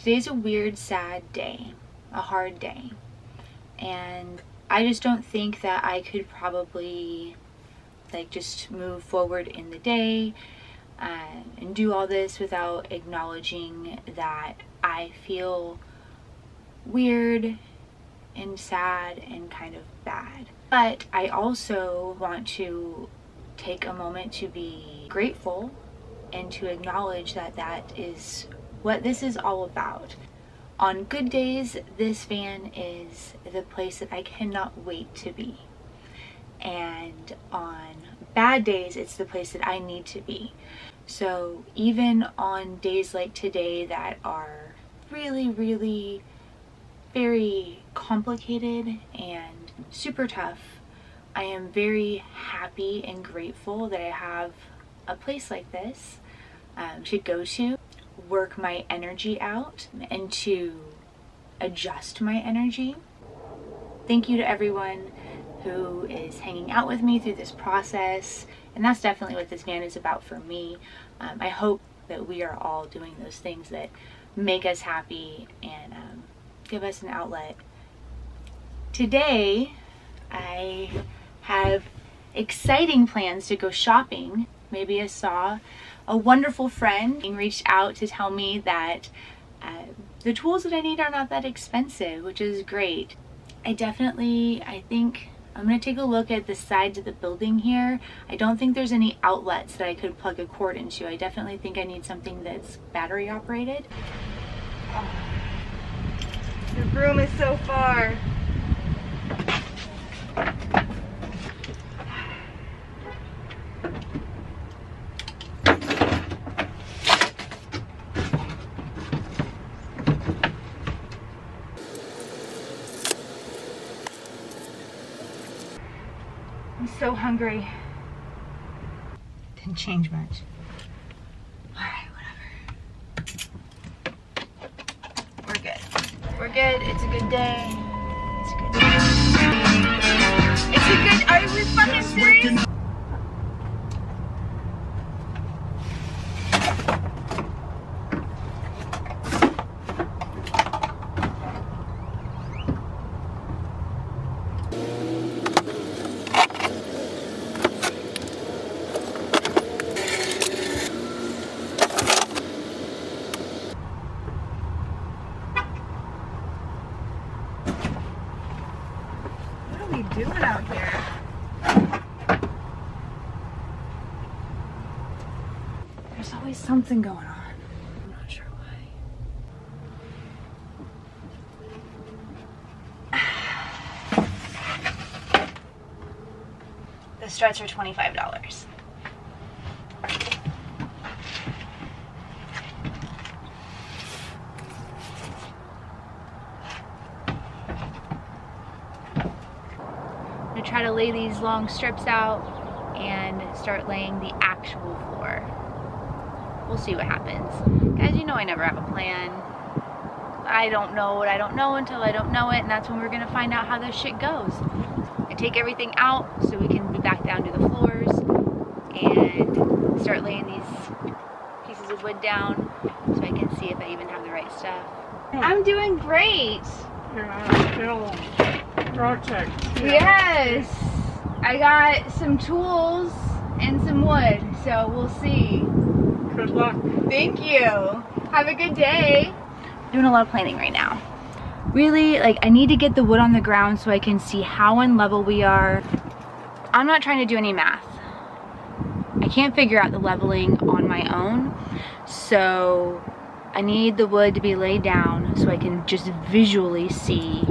Today's a weird, sad day, a hard day, and I just don't think that I could probably like just move forward in the day and do all this without acknowledging that I feel weird and sad and kind of bad. But I also want to take a moment to be grateful and to acknowledge that that is what this is all about. On good days, this van is the place that I cannot wait to be. And on bad days, it's the place that I need to be. So even on days like today that are really, really very complicated and super tough, I am very happy and grateful that I have a place like this to go to, work my energy out, and to adjust my energy. Thank you to everyone who is hanging out with me through this process, and that's definitely what this van is about for me. I hope that we are all doing those things that make us happy and give us an outlet. Today I have exciting plans to go shopping. Maybe I saw a wonderful friend and reached out to tell me that the tools that I need are not that expensive, which is great. I think I'm going to take a look at the sides of the building here. I don't think there's any outlets that I could plug a cord into. I definitely think I need something that's battery operated. Oh, the room is so far. I'm so hungry. Didn't change much. Alright, whatever. We're good. We're good. It's a good day. It's a good day. It's a good... Are we fucking serious? Doing out here? There's always something going on. I'm not sure why. The struts are $25. Try to lay these long strips out and start laying the actual floor. We'll see what happens. Guys, you know I never have a plan. I don't know what I don't know until I don't know it, and that's when we're gonna find out how this shit goes. I take everything out so we can be back down to the floors and start laying these pieces of wood down so I can see if I even have the right stuff. I'm doing great. Yeah, still project. Yes, I got some tools and some wood, so we'll see. Good luck. Thank you. Have a good day. Doing a lot of planning right now. Really, like, I need to get the wood on the ground so I can see how unlevel we are. I'm not trying to do any math. I can't figure out the leveling on my own, so I need the wood to be laid down so I can just visually see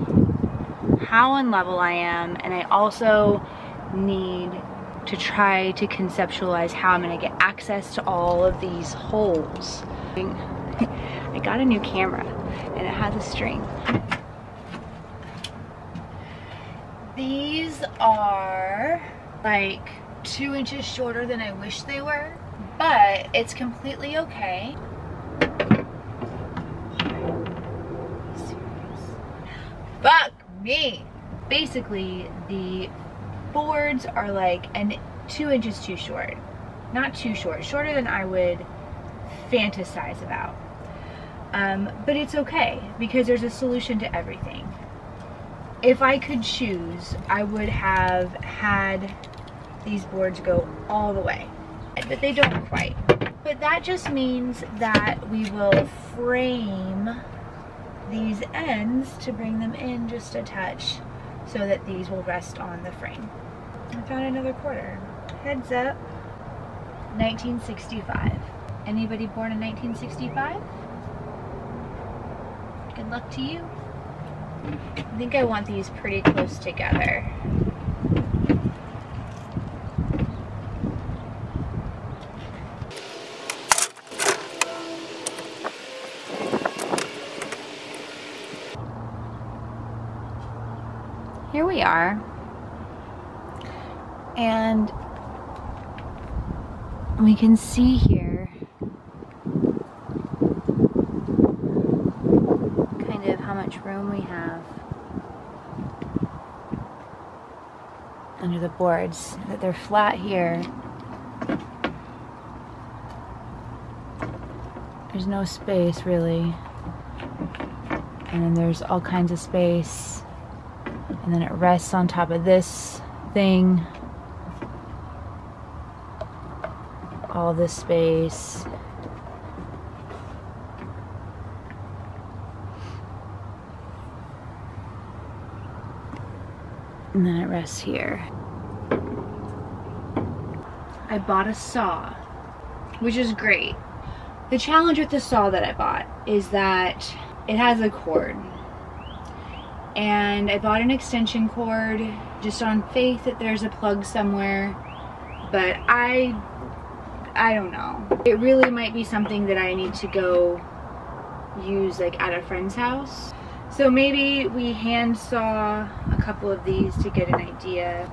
how unlevel I am, and I also need to try to conceptualize how I'm going to get access to all of these holes. I got a new camera and it has a string. These are like 2 inches shorter than I wish they were, but it's completely okay. Fuck me. Basically, the boards are like 2 inches too short. Not too short, shorter than I would fantasize about. But it's okay because there's a solution to everything. If I could choose, I would have had these boards go all the way, but they don't quite. But that just means that we will frame these ends to bring them in just a touch so that these will rest on the frame. I found another quarter. Heads up, 1965. Anybody born in 1965? Good luck to you. I think I want these pretty close together. Here we are, and we can see here kind of how much room we have under the boards, that they're flat here. There's no space really, and then there's all kinds of space. And then it rests on top of this thing. All this space. And then it rests here. I bought a saw, which is great. The challenge with the saw that I bought is that it has a cord. And I bought an extension cord just on faith that there's a plug somewhere, but I don't know. It really might be something that I need to go use like at a friend's house. So maybe we hand saw a couple of these to get an idea.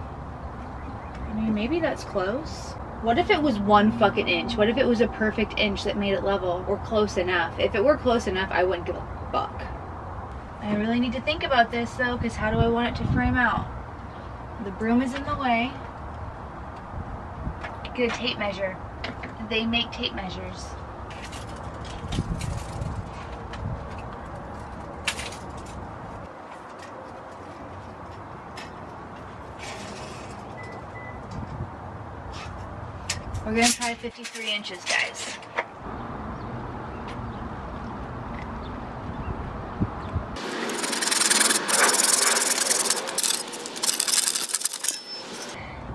I mean, maybe that's close. What if it was 1 fucking inch? What if it was a perfect inch that made it level, or close enough? If it were close enough, I wouldn't give a fuck. I really need to think about this though, because how do I want it to frame out? The broom is in the way. Get a tape measure. They make tape measures. We're gonna try 53 inches, guys.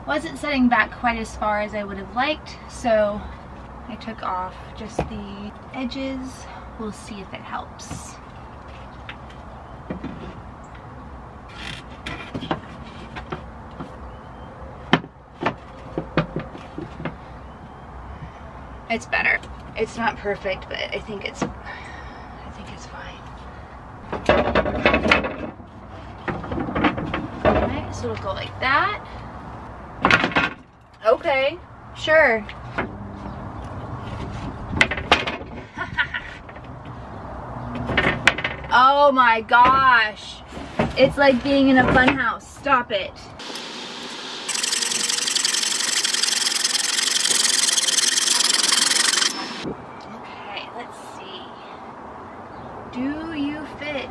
Wasn't setting back quite as far as I would have liked, so I took off just the edges. We'll see if it helps. It's better. It's not perfect, but I think it's fine. Alright, so it'll go like that. Okay, sure. Oh my gosh. It's like being in a fun house. Stop it. Okay, let's see. Do you fit?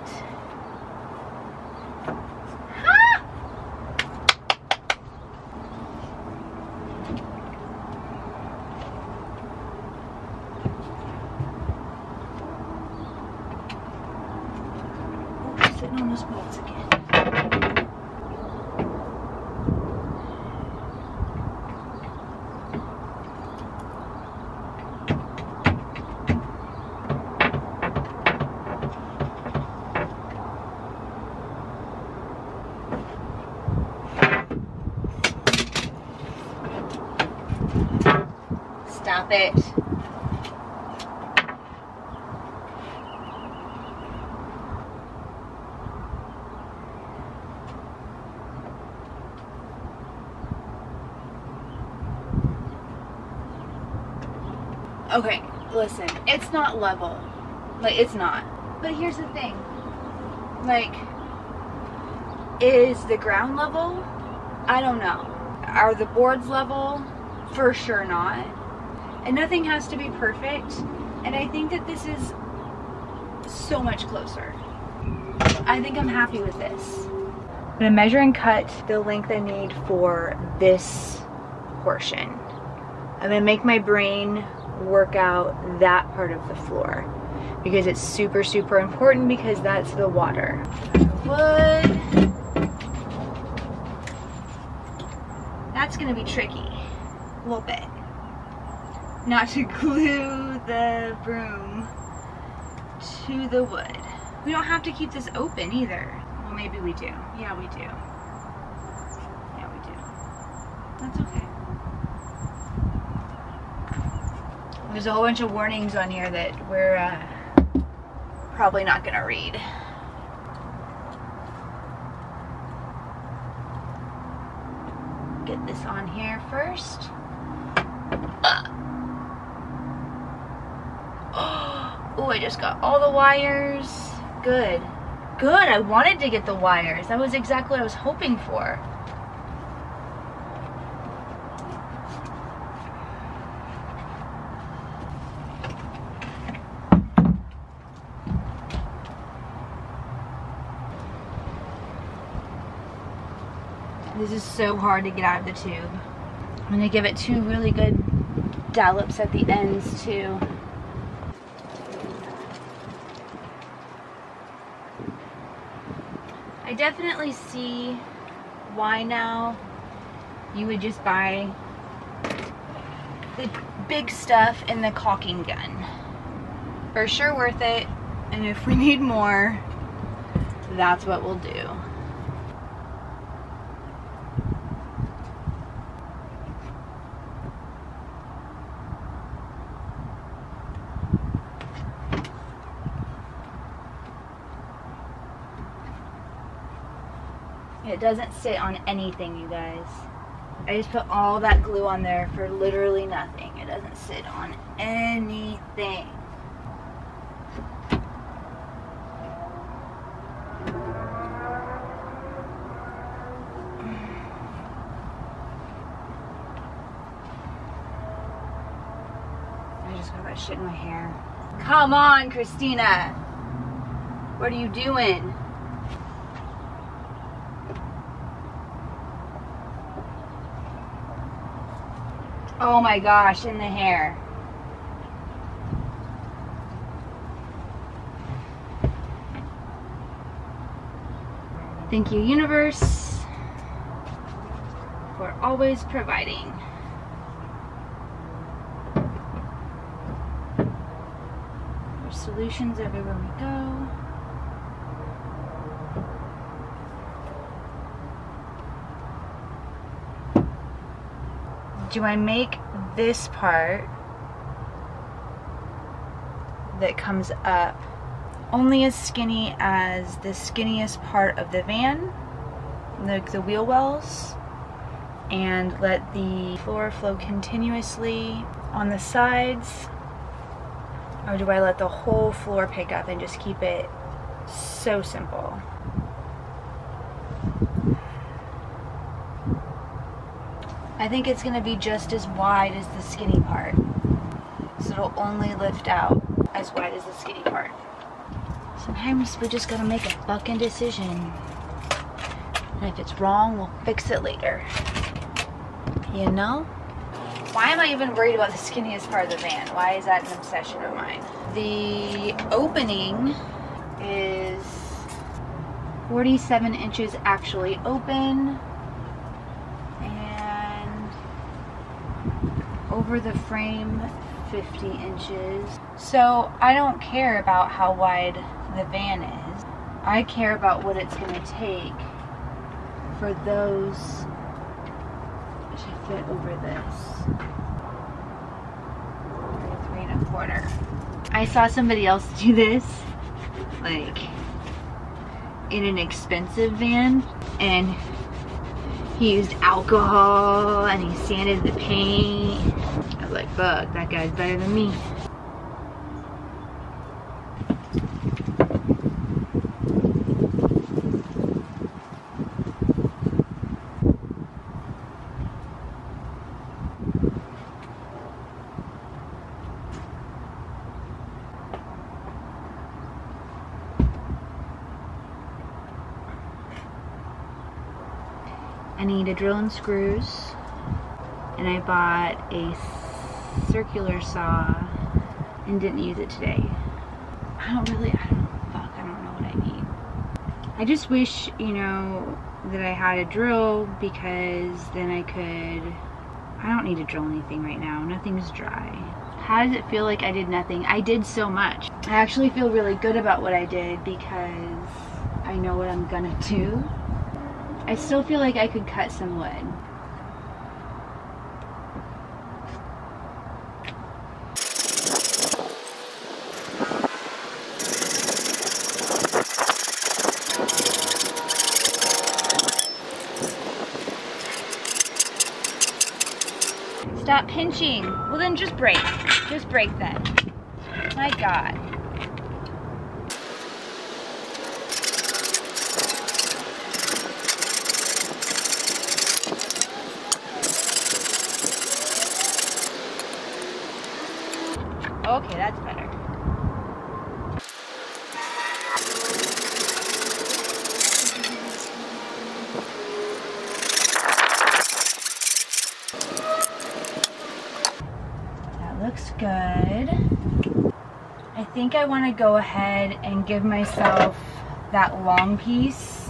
Sitting on those bolts again. Stop it. Okay, listen, it's not level. Like, it's not. But here's the thing. Like, is the ground level? I don't know. Are the boards level? For sure not. And nothing has to be perfect. And I think that this is so much closer. I think I'm happy with this. I'm gonna measure and cut the length I need for this portion. I'm gonna make my brain work out that part of the floor because it's super, super important because that's the water. Wood. That's gonna be tricky, a little bit. Not to glue the broom to the wood. We don't have to keep this open either. Well, maybe we do. Yeah, we do. Yeah, we do. That's okay. There's a whole bunch of warnings on here that we're probably not gonna read. Get this on here first. Oh, I just got all the wires. Good. Good, I wanted to get the wires. That was exactly what I was hoping for. This is so hard to get out of the tube. I'm gonna give it 2 really good dollops at the ends too. I definitely see why now you would just buy the big stuff in the caulking gun. For sure worth it, and if we need more, that's what we'll do. It doesn't sit on anything, you guys. I just put all that glue on there for literally nothing. It doesn't sit on anything. I just got that shit in my hair. Come on, Christina. What are you doing? Oh my gosh, in the hair. Thank you, universe, for always providing. There's solutions everywhere we go. Do I make this part that comes up only as skinny as the skinniest part of the van, the wheel wells, and let the floor flow continuously on the sides? Or do I let the whole floor pick up and just keep it so simple? I think it's going to be just as wide as the skinny part. So it'll only lift out as wide as the skinny part. Sometimes we just got to make a fucking decision. And if it's wrong, we'll fix it later. You know? Why am I even worried about the skinniest part of the van? Why is that an obsession of mine? The opening is 47 inches actually open. Over the frame 50 inches. So I don't care about how wide the van is. I care about what it's going to take for those to fit over this. 3 1/4. I saw somebody else do this like in an expensive van, and he used alcohol and he sanded the paint. I was like, fuck, that guy's better than me. I need a drill and screws, and I bought a circular saw and didn't use it today. I don't know what I need. I just wish, you know, that I had a drill, because then I don't need to drill anything right now. Nothing's dry. How does it feel like I did nothing? I did so much. I actually feel really good about what I did because I know what I'm gonna do. I still feel like I could cut some wood. Stop pinching. Well then just break. Just break then. My God. Okay, that's better. That looks good. I think I want to go ahead and give myself that long piece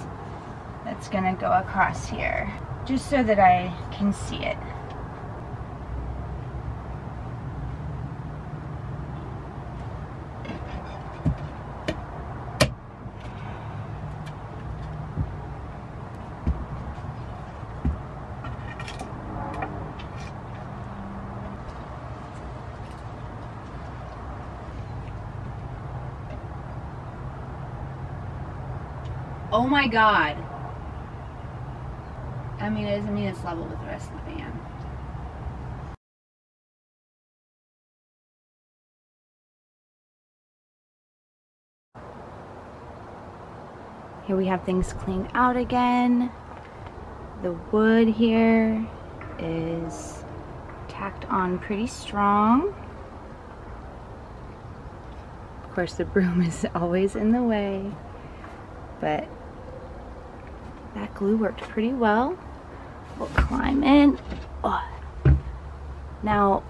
that's gonna go across here, just so that I can see it. Oh my God. I mean, it doesn't mean it's level with the rest of the van. Here we have things cleaned out again. The wood here is tacked on pretty strong. Of course, the broom is always in the way, but that glue worked pretty well. We'll climb in. Oh. Now,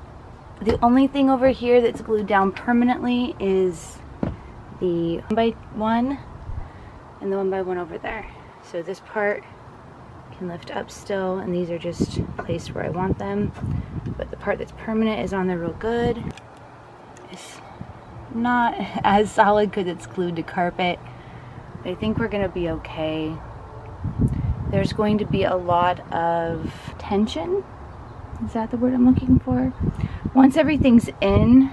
the only thing over here that's glued down permanently is the 1x1 and the 1x1 over there. So this part can lift up still, and these are just placed where I want them. But the part that's permanent is on there real good. It's not as solid because it's glued to carpet. I think we're gonna be okay. There's going to be a lot of tension. Is that the word I'm looking for? Once everything's in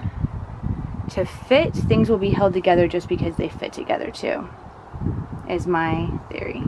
to fit, things will be held together just because they fit together too, is my theory.